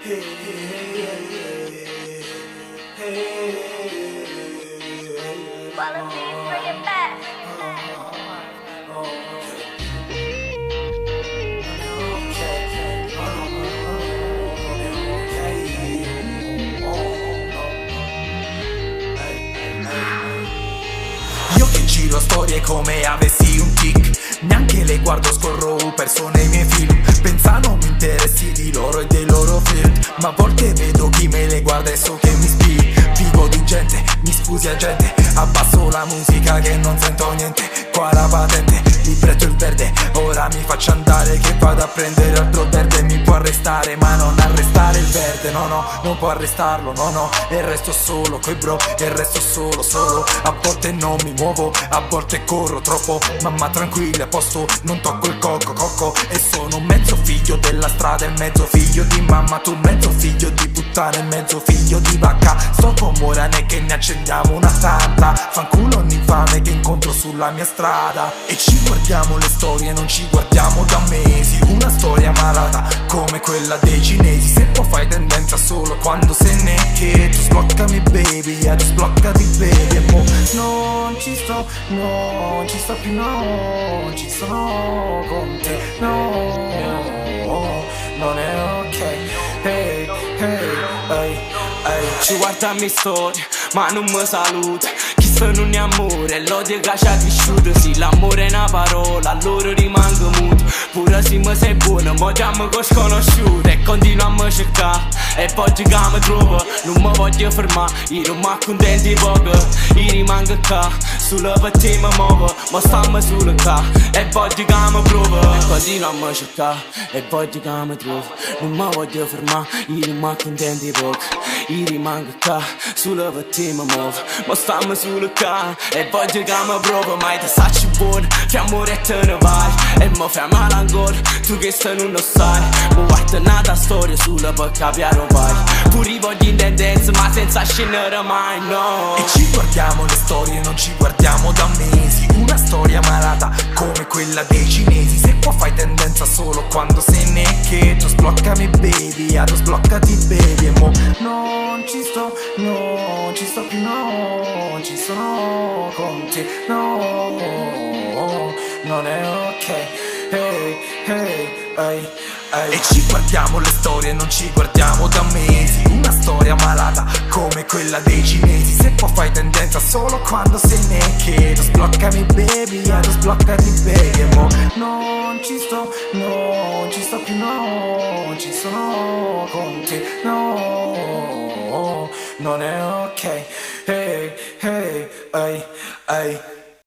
Hey, Quality, bring it back. io che giro storie come avessi un tic, neanche le guardo, scorro persone nei miei film. Pensa non mi interessi di loro e dei loro flirt, ma a volte vedo chi me le guarda e so che mi spii. Vivo di gente, mi scusi agente, abbasso la musica che non sento niente. Qua la patente, libretto il verde, ora mi faccio andare che vado a prendere altro verde. Mi può arrestare ma non arrestare il verde, no no, non può arrestarlo, no no. E resto solo coi bro, e resto solo. A volte non mi muovo, a volte corro troppo. Mamma tranquilla, a posto, non tocco il cocco. E sono mezzo figlio della strada e mezzo figlio di mamma. Tu mezzo figlio di puttana e mezzo figlio di vacca. Sto con Morane che ne accendiamo una tanta. Fanculo ogni infame che incontro sulla mia strada. E ci guardiamo le storie, non ci guardiamo da mesi. Una storia malata come quella dei cinesi. Se poi fai tendenza solo quando se ne è che tu sbloccami baby, tu sbloccati baby. E mo non ci sto più, non ci sono con te, no, non è ok. Hey, ci guarda a mie storie, ma non mi saluta. Chi sta non è amore, l'odio che ci ha cresciuto. Sì, l'amore è una parola, allora rimango muto. Pure se mi sei buono, mo chiamo con sconosciuto. E continuiamo a cercare, e poi che mi trovo. Non mi voglio fermare, io non mi accontento poco. Io rimango qua, solo per te mi muovo. Ma stiamo solo qua, e poi che mi provo. E continuiamo a cercare, e poi che mi trovo. Non mi voglio fermare, io non mi accontento poco. Io rimango qua, solo per te mi muovo. Ma stiamo solo qua, e poi che mi provo. Mai ti sacci buono, che amore e te ne vai. E mi fai male ancora, tu che stai non lo sai. Ma guarda nata storia, solo per capire vai. Pure i voglio in tendenza, ma senza scendere mai, no. E ci guardiamo le storie, non ci guardiamo da mesi. Una storia malata come quella dei cinesi. Se qua fai tendenza solo quando se ne è che tu sbloccami baby, tu sbloccati baby. E mo non ci sto più, non ci sono con te, no, non è ok. E ci guardiamo le storie, non ci guardiamo da mesi. Una storia malata come quella dei cinesi. Se poi fai tendenza solo quando se ne è che tu sbloccami baby, tu sbloccati baby. E mo non ci sto più, non ci sono con te, no, non è ok.